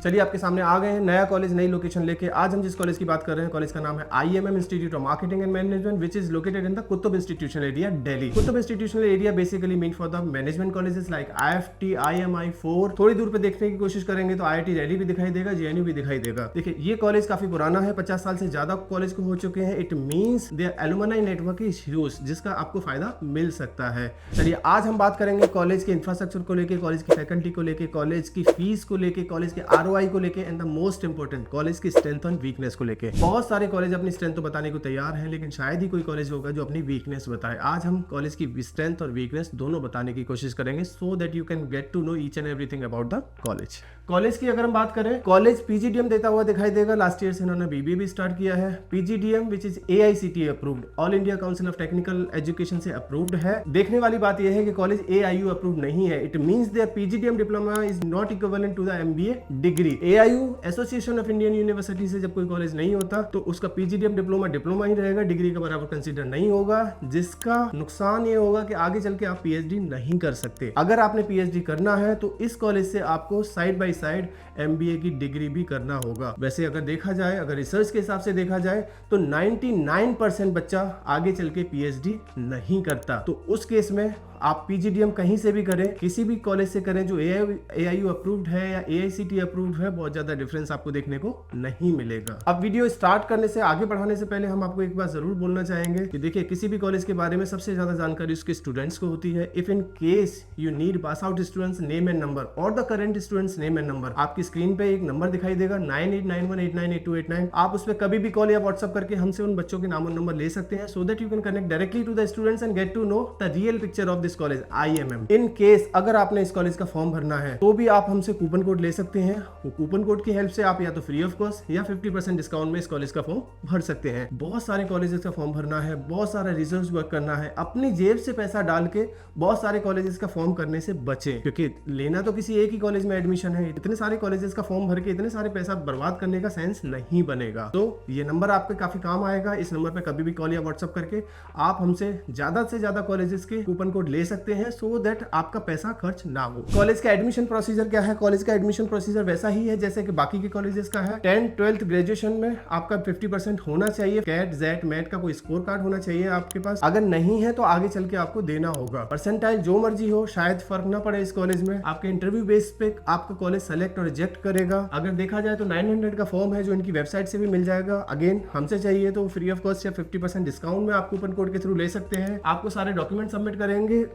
चलिए आपके सामने आ गए हैं नया कॉलेज, नई लोकेशन लेके। आज हम जिस कॉलेज की बात कर रहे हैं, कॉलेज का नाम है IMM institute of marketing and management, which is located in the Qutub institutional area, Delhi. Qutub institutional area basically mean for the management colleges like IFT, IMI 4। थोड़ी दूर पे देखने की कोशिश करेंगे तो IIT दिल्ली भी दिखाई देगा, JNU भी दिखाई देगा। देखिए ये कॉलेज काफी पुराना है, 50 साल से ज्यादा कॉलेज को हो चुके हैं। It means their alumni network is huge, जिसका आपको फायदा मिल सकता है। चलिए आज हम बात करेंगे कॉलेज के इंफ्रास्ट्रक्चर को लेके, कॉलेज की फैकल्टी को लेके, कॉलेज की फीस को लेके, कॉलेज के ROI को लेके, and the most important college की स्ट्रेंथ एंड वीकनेस को लेके। बहुत सारे कॉलेज अपनी स्ट्रेंथ तो बताने को तैयार हैं, लेकिन शायद ही कोई कॉलेज होगा जो अपनी वीकनेस बताए। आज हम कॉलेज की स्ट्रेंथ और वीकनेस दोनों बताने की कोशिश करेंगे, so that you can get to know each and everything about the college. College की अगर हम बात करें, कॉलेज PGDM देता हुआ दिखाई देगा। लास्ट ईयर से इन्होंने BBA भी स्टार्ट किया है। PGDM which is AICTE approved, all India council of technical education से अप्रूव्ड है। देखने वाली बात यह है कि कॉलेज AIU अप्रूव्ड नहीं है। It means their PGDM diploma is not equivalent to the MBA degree. AIU association of Indian university से जब कोई कॉलेज नहीं होता तो उसका PGDM डिप्लोमा ही रहेगा, डिग्री के बराबर कंसीडर नहीं होगा, जिसका नुकसान ये होगा कि आगे चल के आप PhD नहीं कर सकते। अगर आपने PhD करना है तो इस कॉलेज से आपको साइड बाय साइड MBA की डिग्री भी करना होगा। वैसे अगर देखा जाए, अगर रिसर्च के हिसाब से देखा जाए तो 99% बच्चा आगे चल के PhD नहीं करता। तो उस केस में आप PGDM कहीं से भी करें, किसी भी कॉलेज से करें जो AIU अप्रूव्ड है या AICTE अप्रूव्ड है, बहुत ज्यादा डिफरेंस आपको देखने को नहीं मिलेगा। अब वीडियो स्टार्ट करने से, आगे बढ़ाने से पहले हम आपको एक बात जरूर बोलना चाहेंगे कि देखिए किसी भी कॉलेज के बारे में सबसे ज्यादा जानकारी उसके स्टूडेंट्स को होती है। If in case you need pass out students name and number और the current students name and number, आपकी स्क्रीन पे एक नंबर दिखाई देगा 9891898289। आप उस पर कभी भी कॉल या व्हाट्सअप करके हमसे उन बच्चों के नाम और नंबर ले सकते हैं, so that you can connect directly to the students and get to know the real picture of this college IMM। In case अगर आपने इस कॉलेज का फॉर्म भरना है तो भी आप हमसे कूपन कोड ले सकते हैं। वो कूपन कोड की हेल्प से आप या तो फ्री ऑफ कॉस्ट या 50% डिस्काउंट में इस कॉलेज का फॉर्म भर सकते हैं। बहुत सारे कॉलेजेस का फॉर्म भरना है, बहुत सारा रिसर्च वर्क करना है, अपनी जेब से पैसा डाल के बहुत सारे कॉलेजेस का फॉर्म करने से बचें, क्योंकि लेना तो किसी एक ही कॉलेज में एडमिशन है। इतने सारे कॉलेजेस का फॉर्म भर के इतने सारे पैसा बर्बाद करने का सेंस नहीं बनेगा। तो ये नंबर आपके काफी काम आएगा। इस नंबर पे कभी भी कॉल या व्हाट्सअप करके आप हमसे ज्यादा से ज्यादा कॉलेजेस के कूपन कोड ले सकते हैं, सो दैट आपका पैसा खर्च ना हो। कॉलेज का एडमिशन प्रोसीजर क्या है? कॉलेज का एडमिशन प्रोसीजर वैसा ही है जैसे कि बाकी के कॉलेजेस का है। 10th 12th ग्रेजुएशन में आपका 50% होना चाहिए। कैट जेट मैट का कोई स्कोर कार्ड होना चाहिए आपके पास। अगर नहीं है तो आगे चल के आपको देना होगा। परसेंटाइल जो मर्जी हो, शायद फर्क ना पड़े इस कॉलेज में। आपके इंटरव्यू बेस पे आपका कॉलेज सेलेक्ट और रिजेक्ट करेगा। अगर देखा जाए तो 900 का फॉर्म है जो इनकी वेबसाइट से भी मिल जाएगा। अगेन हमसे चाहिए तो फ्री ऑफ कॉस्ट या 50% डिस्काउंट में आप कूपन कोड के थ्रू ले सकते हैं। आपको सारे डॉक्यूमेंट सबमिट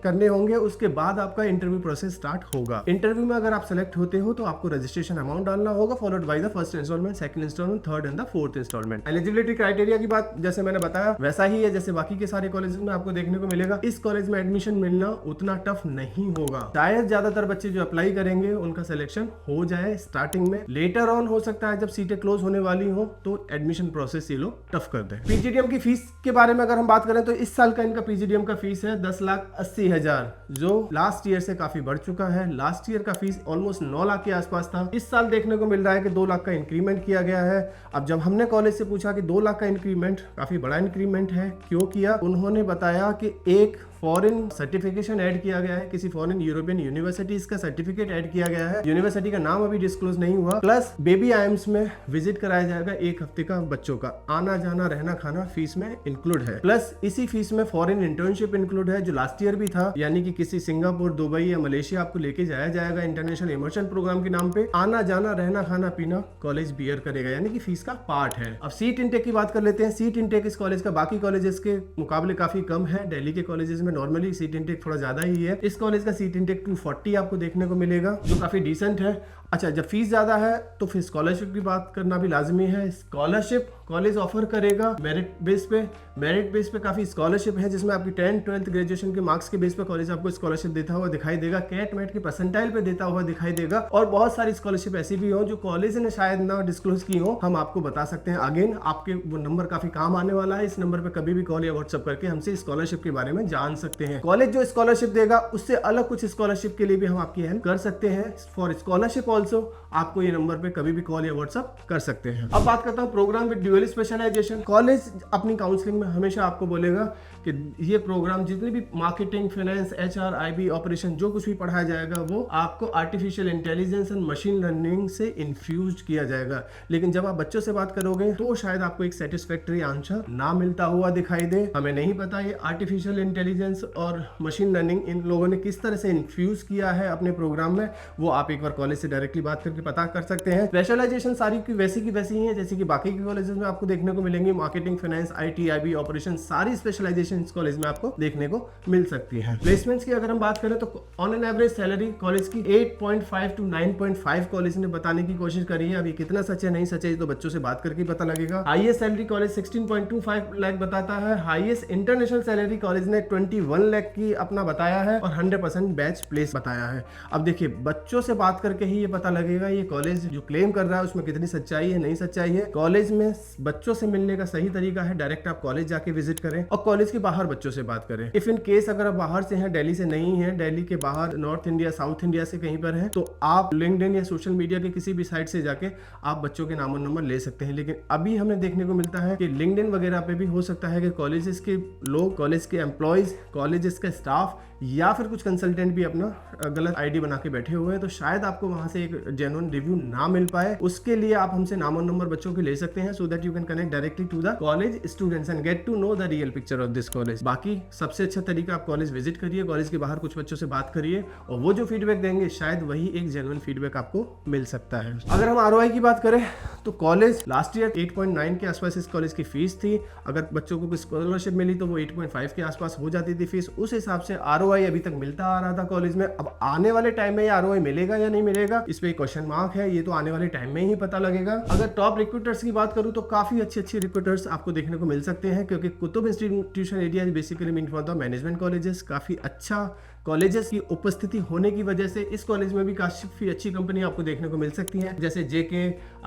करने होंगे, उसके बाद आपका इंटरव्यू प्रोसेस स्टार्ट होगा। इंटरव्यू में अगर आप सेलेक्ट होते हो तो आपको रजिस्ट्रेशन अमाउंट डालना होगा, followed by the first installment, second installment, third and the fourth installment. Eligibility criteria की बात जैसे मैंने बताया वैसा ही है जैसे बाकी के सारे कॉलेज में आपको देखने को मिलेगा। इस कॉलेज में एडमिशन मिलना उतना टफ नहीं होगा। शायद ज्यादातर बच्चे जो अप्लाई करेंगे उनका सिलेक्शन हो जाए स्टार्टिंग में। लेटर ऑन हो सकता है जब सीटें क्लोज होने वाली हो तो एडमिशन प्रोसेस ये लोग टफ कर दे। PGDM की फीस के बारे में अगर हम बात करें तो इस साल का इनका PGDM का फीस है 10,80,000, जो लास्ट ईयर से काफी बढ़ चुका है। लास्ट ईयर का फीस ऑलमोस्ट 9 लाख के आसपास था। इस साल देखने को मिल रहा है कि 2 लाख का इंक्रीमेंट किया गया है। अब जब हमने कॉलेज से पूछा कि 2 लाख का इंक्रीमेंट काफी बड़ा इंक्रीमेंट है, क्यों किया, उन्होंने बताया कि एक फॉरेन सर्टिफिकेशन ऐड किया गया है, किसी फॉरेन यूरोपियन यूनिवर्सिटीज का सर्टिफिकेट ऐड किया गया है। यूनिवर्सिटी का नाम अभी डिस्क्लोज नहीं हुआ। प्लस बेबी IIMS में विजिट कराया जाएगा 1 हफ्ते का बच्चों का। आना जाना रहना खाना फीस में इंक्लूड है। प्लस इसी फीस में फॉरेन इंटर्नशिप इंक्लूड है जो लास्ट ईयर भी था, यानी कि किसी सिंगापुर, दुबई या मलेशिया आपको लेके जाया जाएगा इंटरनेशनल इमर्शन प्रोग्राम के नाम पे। आना जाना रहना खाना पीना कॉलेज बियर करेगा, यानी कि फीस का पार्ट है। अब सीट इंटेक की बात कर लेते हैं। सीट इंटेक इस कॉलेज का बाकी कॉलेजेस के मुकाबले काफी कम है। दिल्ली के कॉलेजेस में नॉर्मली सीट इंटेक थोड़ा ज्यादा ही है। इस कॉलेज का सीट इंटेक 240 आपको देखने को मिलेगा, जो काफी डिसेंट है। अच्छा, जब फीस ज्यादा है तो फिर स्कॉलरशिप की बात करना भी लाजमी है। स्कॉलरशिप कॉलेज ऑफर करेगा मेरिट बेस पे। मेरिट बेस पे काफी स्कॉलरशिप है जिसमें आपकी 10th 12th ग्रेजुएशन के मार्क्स के बेस पे कॉलेज आपको स्कॉलरशिप देता हुआ दिखाई देगा। कैट मैट के परसेंटाइल पे देता हुआ दिखाई देगा। और बहुत सारी स्कॉलरशिप ऐसी भी हो जो कॉलेज ने शायद ना डिस्क्लोज की हो, हम आपको बता सकते हैं। अगेन आपके वो नंबर काफी काम आने वाला है। इस नंबर पे कभी भी कॉल या व्हाट्सअप करके हमसे स्कॉलरशिप के बारे में जान सकते हैं। कॉलेज जो स्कॉलरशिप देगा उससे अलग कुछ स्कॉलरशिप के लिए भी हम आपकी हेल्प कर सकते हैं। फॉर स्कॉलरशिप ऑल्सो आपको ये नंबर पे कभी भी कॉल या व्हाट्सअप कर सकते हैं। अब बात करता हूँ program with dual specialization. College अपनी काउंसलिंग में हमेशा आपको बोलेगा कि ये प्रोग्राम जितने भी marketing, finance, HR, IB, operation जो कुछ भी पढ़ाया जाएगा वो आपको artificial intelligence and machine learning से इन्फ्यूज किया जाएगा। लेकिन जब आप बच्चों से बात करोगे तो शायद आपको एक सेटिस्फैक्टरी आंसर ना मिलता हुआ दिखाई दे। हमें नहीं पता ये आर्टिफिशियल इंटेलिजेंस और मशीन लर्निंग इन लोगों ने किस तरह से इन्फ्यूज किया है अपने प्रोग्राम में, वो आप एक बार कॉलेज से डायरेक्टली बात करके पता कर सकते हैं। स्पेशलाइजेशन सारी की वैसी ही है जैसे कि बाकी के कॉलेजेस में आपको देखने को मिलेंगी। Marketing, finance, IT, IB, operation, सारी स्पेशलाइजेशन इस कॉलेज में आपको देखने को मिल सकती है। प्लेसमेंट्स की अगर हम बात करें तो on an average salary college की 8.5 to 9.5 कॉलेज ने बताने की कोशिश करी है। अभी कितना सच है नहीं सच है तो बच्चों से बात करके पता लगेगा। हाईएस्ट सैलरी कॉलेज 16.25 लाख बताता है। हाईएस्ट इंटरनेशनल सैलरी कॉलेज ने 21 लाख की अपना बताया है और 100% बैच प्लेस बताया है। अब देखिए बच्चों से बात करके ही ये पता लगेगा ये कॉलेज जो क्लेम कर रहा है उसमें कितनी सच्चाई है नहीं सच्चाई है। कॉलेज में बच्चों से मिलने का सही तरीका है डायरेक्ट आप कॉलेज जाके विजिट करें और कॉलेज के बाहर बच्चों से बात करें। इफ इन केस अगर आप बाहर से हैं, दिल्ली से नहीं है, दिल्ली के बाहर नॉर्थ इंडिया, साउथ इंडिया से कहीं पर है, तो आप लिंक्डइन या सोशल मीडिया के किसी भी साइट से जाके आप बच्चों के नाम और नंबर ले सकते हैं। लेकिन अभी हमें देखने को मिलता है कि लिंक्डइन वगैरह पे भी हो सकता है कि कॉलेजेस के लोग, कॉलेज के एम्प्लॉयज, कॉलेजेस का स्टाफ या फिर कुछ कंसल्टेंट भी अपना गलत आईडी बना के बैठे हुए हैं, तो शायद आपको वहां से एक जेन्युइन रिव्यू ना मिल पाए। उसके लिए आप हमसे नाम और नंबर बच्चों के ले सकते हैं so that you can connect directly to the college students and get to know the real picture of this college. बाकी सबसे अच्छा तरीका आप कॉलेज विजिट करिए, कॉलेज के बाहर कुछ बच्चों से बात करिए और वो जो फीडबैक देंगे शायद वही एक जेन्युइन फीडबैक आपको मिल सकता है। अगर हम ROI की बात करें तो कॉलेज लास्ट ईयर 8.9 के आसपास इस कॉलेज की फीस थी। अगर बच्चों को स्कॉलरशिप मिली तो वो 8.5 के आसपास हो जाती थी फीस। उस हिसाब से ROI अभी तक मिलता आ रहा था कॉलेज में। अब आने वाले टाइम में ये ROI मिलेगा या नहीं मिलेगा इस पे क्वेश्चन मार्क है, ये तो आने वाले टाइम में ही पता लगेगा। अगर टॉप रिक्रूटर्स की बात करूं तो काफी अच्छे रिक्रूटर्स आपको देखने को मिल सकते हैं क्योंकि Qutub institution area basically mean for the management colleges. काफी अच्छा कॉलेजेस की उपस्थिति होने की वजह से इस कॉलेज में भी काफी अच्छी कंपनी आपको देखने को मिल सकती है जैसे JK,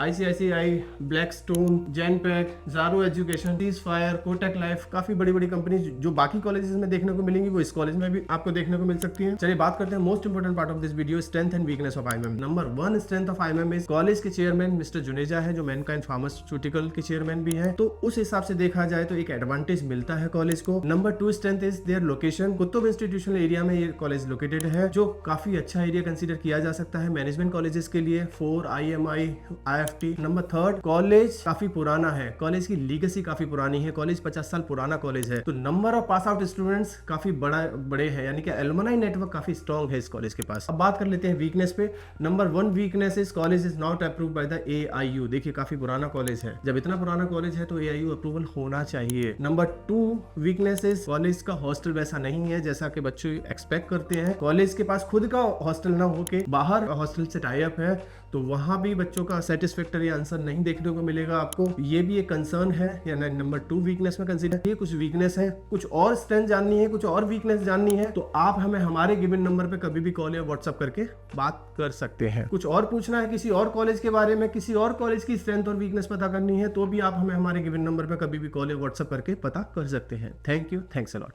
ICICI, ब्लैकस्टोन, जेनपैक, ज़ारो एजुकेशन, सीजफायर, कोटक लाइफ, काफी बड़ी बड़ी कंपनी जो बाकी कॉलेजेस में देखने को मिलेंगी वो इस कॉलेज में भी आपको देखने को मिल सकती है। चलिए बात करते हैं most important part of this video, strength and weakness of IMM। Number 1 strength of IMM is college के चेयरमैन मिस्टर जुनेजा है जो मैनकाइंड फार्मास्यूटिकल के चेयरमैन भी है, तो उस हिसाब से देखा जाए तो एक एडवांटेज मिलता है कॉलेज को। Number 2 strength is their location. Qutub institutional area में ये कॉलेज लोकेटेड है जो काफी अच्छा एरिया कंसीडर किया जा सकता है मैनेजमेंट कॉलेजेस के लिए। 4 IMI, IFT। नंबर 3 कॉलेज काफी पुराना है, कॉलेज की लीगेसी काफी पुरानी है, कॉलेज 50 साल पुराना कॉलेज है, तो number of pass out students काफी बड़े हैं, यानी कि एलुमनाई नेटवर्क काफी स्ट्रॉन्ग है इस कॉलेज के पास। अब बात कर लेते हैं वीकनेस पे। Number 1 weakness is college is not approved by the AIU। देखिए काफी पुराना कॉलेज है, जब इतना पुराना कॉलेज है तो AIU अप्रूवल होना चाहिए। नंबर 2 वीकनेस इज कॉलेज का हॉस्टल वैसा नहीं है जैसा कि बच्चे एक्सपेक्ट करते हैं। कॉलेज के पास खुद का हॉस्टल ना होके बाहर हॉस्टल से टाई अप है, तो वहां भी बच्चों का सेटिस्फैक्टरी आंसर नहीं देखने को मिलेगा आपको, ये भी एक कंसर्न है या नंबर 2 वीकनेस में कंसीडर। ये कुछ वीकनेस है, कुछ और स्ट्रेंथ जाननी है, कुछ और वीकनेस जाननी है तो आप हमें हमारे गिवन नंबर पे कभी भी कॉल या व्हाट्सएप करके बात कर सकते हैं। कुछ और पूछना है किसी और कॉलेज के बारे में, किसी और कॉलेज की स्ट्रेंथ और वीकनेस पता करनी है तो भी आप हमें हमारे गिवन नंबर पे कभी भी कॉल या व्हाट्सएप करके पता कर सकते हैं। Thank you, thanks a lot.